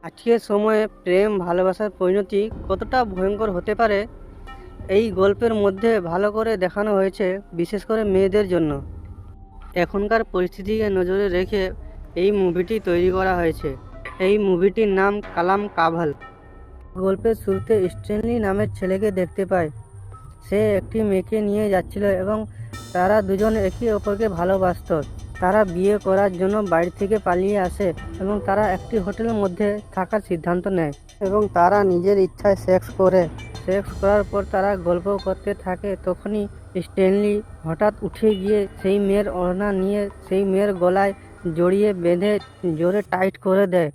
আজকের সময়ে প্রেম ভালোবাসার পরিণতি কতটা ভয়ঙ্কর হতে পারে এই গল্পের মধ্যে ভালো করে দেখানো হয়েছে, বিশেষ করে মেয়েদের জন্য। এখনকার পরিস্থিতিকে নজরে রেখে এই মুভিটি তৈরি করা হয়েছে। এই মুভিটির নাম কালাম কাভাল। গল্পের শুরুতে স্ট্যানলি নামের ছেলেকে দেখতে পায়। সে একটি মেয়েকে নিয়ে যাচ্ছিল এবং তারা দুজন একে অপরকে ভালোবাসত। তারা বিয়ে করার জন্য বাড়ি থেকে পালিয়ে আসে এবং তারা একটি হোটেলের মধ্যে থাকার সিদ্ধান্ত নেয় এবং তারা নিজের ইচ্ছায় সেক্স করে। সেক্স করার পর তারা গল্প করতে থাকে। তখনই স্ট্যানলি হঠাৎ উঠে গিয়ে সেই মেয়ের ওড়না নিয়ে সেই মেয়ের গলায় জড়িয়ে বেঁধে জোরে টাইট করে দেয়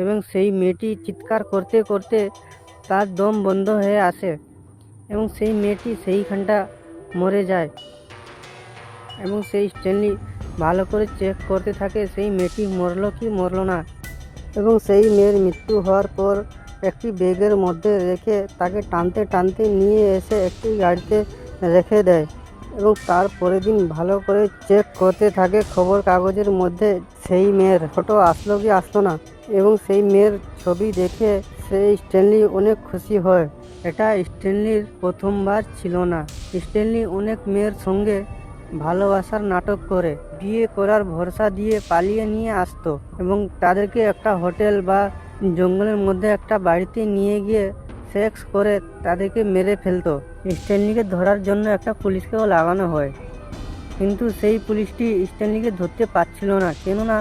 এবং সেই মেয়েটি চিৎকার করতে করতে তার দম বন্ধ হয়ে আসে এবং সেই মেয়েটি সেইখানটা মরে যায়। এবং সেই স্ট্যানলি ভালো করে চেক করতে থাকে সেই মেয়েটি মরলো কি মরলো না। এবং সেই মেয়ের মৃত্যু হওয়ার পর একটি ব্যাগের মধ্যে রেখে তাকে টানতে টানতে নিয়ে এসে একটি গাড়িতে রেখে দেয় এবং তার পরের দিন ভালো করে চেক করতে থাকে খবর কাগজের মধ্যে সেই মেয়ের ফটো আসলো কি আসলো না। এবং সেই মেয়ের ছবি দেখে সেই স্ট্যানলি অনেক খুশি হয়। এটা স্ট্যানলির প্রথমবার ছিল না। স্ট্যানলি অনেক মেয়ের সঙ্গে ভালোবাসার নাটক করে বিয়ে করার ভরসা দিয়ে পালিয়ে নিয়ে আসতো এবং তাদেরকে একটা হোটেল বা জঙ্গলের মধ্যে একটা বাড়িতে নিয়ে গিয়ে সেক্স করে তাদেরকে মেরে ফেলতো। স্ট্যানলিকে ধরার জন্য একটা পুলিশকেও লাগানো হয়, কিন্তু সেই পুলিশটি স্ট্যানলিকে ধরতে পারছিল না, কেননা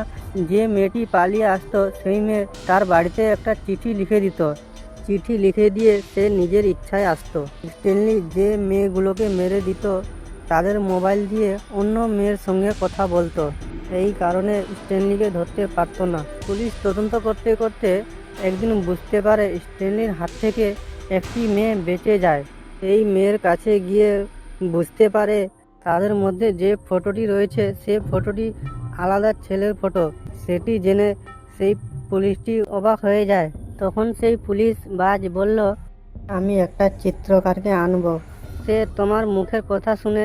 যে মেয়েটি পালিয়ে আসতো সেই মেয়ে তার বাড়িতে একটা চিঠি লিখে দিত। চিঠি লিখে দিয়ে সে নিজের ইচ্ছায় আসতো। স্ট্যানলি যে মেয়েগুলোকে মেরে দিত তাদের মোবাইল দিয়ে অন্য মেয়ের সঙ্গে কথা বলতো। এই কারণে স্ট্যানলিকে ধরতে পারতো না। পুলিশ তদন্ত করতে করতে একদিন বুঝতে পারে স্ট্যানলির হাত থেকে একটি মেয়ে বেঁচে যায়। এই মেয়ের কাছে গিয়ে বুঝতে পারে তাদের মধ্যে যে ফটোটি রয়েছে সে ফটোটি আলাদা ছেলের ফটো। সেটি জেনে সেই পুলিশটি অবাক হয়ে যায়। তখন সেই পুলিশ বাজ বলল, আমি একটা চিত্রকারকে আনবো, সে তোমার মুখের কথা শুনে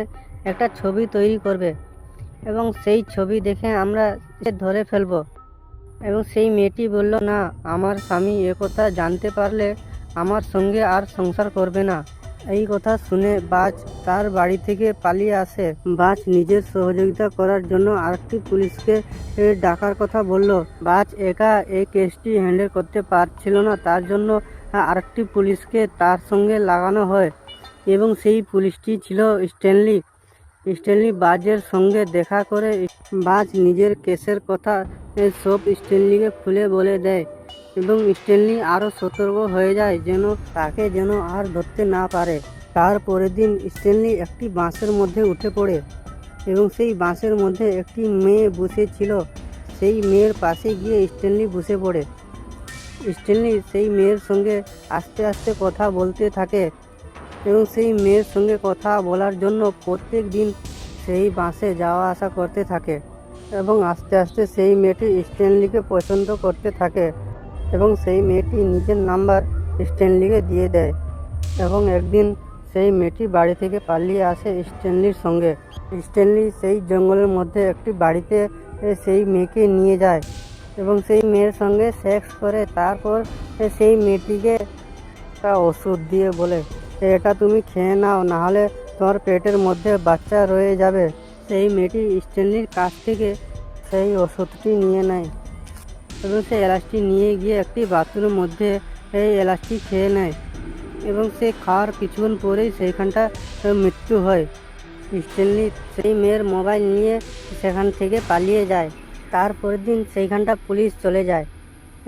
একটা ছবি তৈরি করবে এবং সেই ছবি দেখে আমরা ধরে ফেলবো। এবং সেই মেয়েটি বলল, না, আমার স্বামী একথা জানতে পারলে আমার সঙ্গে আর সংসার করবে না। এই কথা শুনে বাজ তার বাড়ি থেকে পালিয়ে আসে। বাজ নিজের সহযোগিতা করার জন্য আরেকটি পুলিশকে ডাকার কথা বলল। বাজ একা এই কেসটি হ্যান্ডেল করতে পারছিল না, তার জন্য আরেকটি পুলিশকে তার সঙ্গে লাগানো হয় এবং সেই পুলিশটি ছিল স্ট্যানলি। স্ট্যানলি বাজের সঙ্গে দেখা করে বাজ নিজের কেসের কথা সব স্ট্যানলিকে খুলে বলে দেয় এবং স্ট্যানলি আরও সতর্ক হয়ে যায় যেন তাকে যেন আর ধরতে না পারে। তার পরের দিন স্ট্যানলি একটি বাসের মধ্যে উঠে পড়ে এবং সেই বাসের মধ্যে একটি মেয়ে বসেছিল। সেই মেয়ের পাশে গিয়ে স্ট্যানলি বসে পড়ে। স্ট্যানলি সেই মেয়ের সঙ্গে আস্তে আস্তে কথা বলতে থাকে এবং সেই মেয়ের সঙ্গে কথা বলার জন্য প্রত্যেক দিন সেই বাসে যাওয়া আসা করতে থাকে এবং আস্তে আস্তে সেই মেয়েটি স্ট্যানলিকে পছন্দ করতে থাকে এবং সেই মেয়েটি নিজের নাম্বার স্ট্যানলিকে দিয়ে দেয়। এবং একদিন সেই মেয়েটি বাড়ি থেকে পালিয়ে আসে স্ট্যানলির সঙ্গে। স্ট্যানলি সেই জঙ্গলের মধ্যে একটি বাড়িতে সেই মেয়েকে নিয়ে যায় এবং সেই মেয়ের সঙ্গে সেক্স করে। তারপর সেই মেয়েটিকে একটা ওষুধ দিয়ে বলে, এটা তুমি খেয়ে নাও, নাহলে তোমার পেটের মধ্যে বাচ্চা রয়ে যাবে। সেই মেয়েটি স্ট্যানলির কাছ থেকে সেই ওষুধটি নিয়ে নেয় এবং সেই এলাচটি নিয়ে গিয়ে একটি বাথরুমের মধ্যে এই এলাচটি খেয়ে নেয় এবং সে খাওয়ার কিছুক্ষণ পরেই সেইখানটা মৃত্যু হয়। স্ট্যানলি সেই মেয়ের মোবাইল নিয়ে সেখান থেকে পালিয়ে যায়। তারপরের দিন সেইখানটা পুলিশ চলে যায়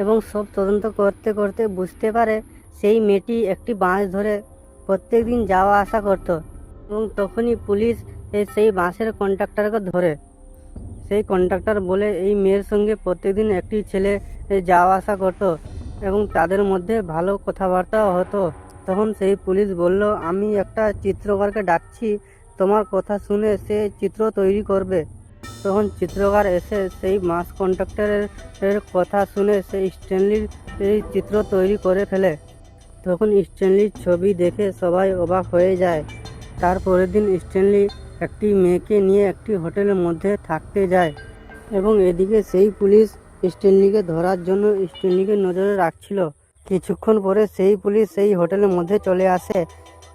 এবং সব তদন্ত করতে করতে বুঝতে পারে সেই মেয়েটি একটি বাস ধরে প্রত্যেক দিন যাওয়া আসা করত এবং তখনই পুলিশ সেই বাসের কন্ডাক্টরকে ধরে। সেই কন্ডাক্টর বলে এই মেয়ের সঙ্গে প্রত্যেকদিন একটি ছেলে যাওয়া আসা করতো এবং তাদের মধ্যে ভালো কথাবার্তাও হতো। তখন সেই পুলিশ বলল, আমি একটা চিত্রকারকে ডাকছি, তোমার কথা শুনে সে চিত্র তৈরি করবে। তখন চিত্রকার এসে সেই বাস কন্ডাক্টরের কথা শুনে সেই স্ট্যানলির এই চিত্র তৈরি করে ফেলে। তখন স্ট্যানলির ছবি দেখে সবাই অবাক হয়ে যায়। তারপরের দিন স্ট্যানলি একটি মেয়েকে নিয়ে একটি হোটেলের মধ্যে থাকতে যায় এবং এদিকে সেই পুলিশ স্ট্যানলিকে ধরার জন্য স্ট্যানলিকে নজরে রাখছিল। কিছুক্ষণ পরে সেই পুলিশ সেই হোটেলের মধ্যে চলে আসে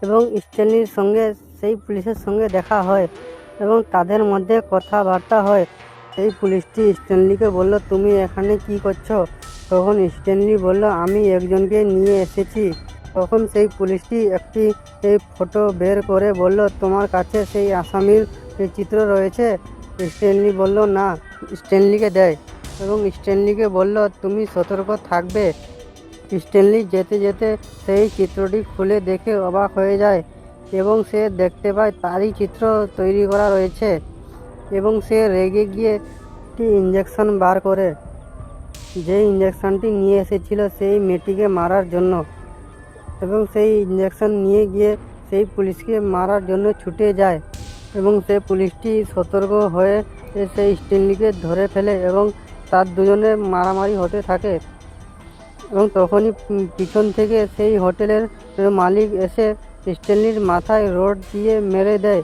এবং স্ট্যানলির সঙ্গে সেই পুলিশের সঙ্গে দেখা হয় এবং তাদের মধ্যে কথাবার্তা হয়। সেই পুলিশটি স্ট্যানলিকে বলল, তুমি এখানে কি করছো? তখন স্ট্যানলি বলল, আমি একজনকে নিয়ে এসেছি। তখন সেই পুলিশটি একটি ফটো বের করে বলল, তোমার কাছে সেই আসামির চিত্র রয়েছে? স্ট্যানলি বলল, না। স্ট্যানলিকে দেয় এবং স্ট্যানলিকে বলল, তুমি সতর্ক থাকবে। স্ট্যানলি যেতে যেতে সেই চিত্রটি খুলে দেখে অবাক হয়ে যায় এবং সে দেখতে পায় তারই চিত্র তৈরি করা রয়েছে এবং সে রেগে গিয়ে একটি ইঞ্জেকশন বার করে, যে ইঞ্জেকশনটি নিয়ে এসেছিল সেই মেয়েটিকে মারার জন্য, এবং সেই ইঞ্জেকশন নিয়ে গিয়ে সেই পুলিশকে মারার জন্য ছুটে যায় এবং সেই পুলিশটি সতর্ক হয়ে সেই স্ট্যানলিকে ধরে ফেলে এবং তার দুজনে মারামারি হতে থাকে। এবং তখনই পিছন থেকে সেই হোটেলের মালিক এসে স্ট্যানলির মাথায় রড দিয়ে মেরে দেয়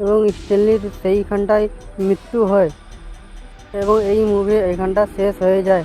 এবং স্ট্যানলির সেইখানটায় মৃত্যু হয় এবং এই মুভি এখানটা শেষ হয়ে যায়।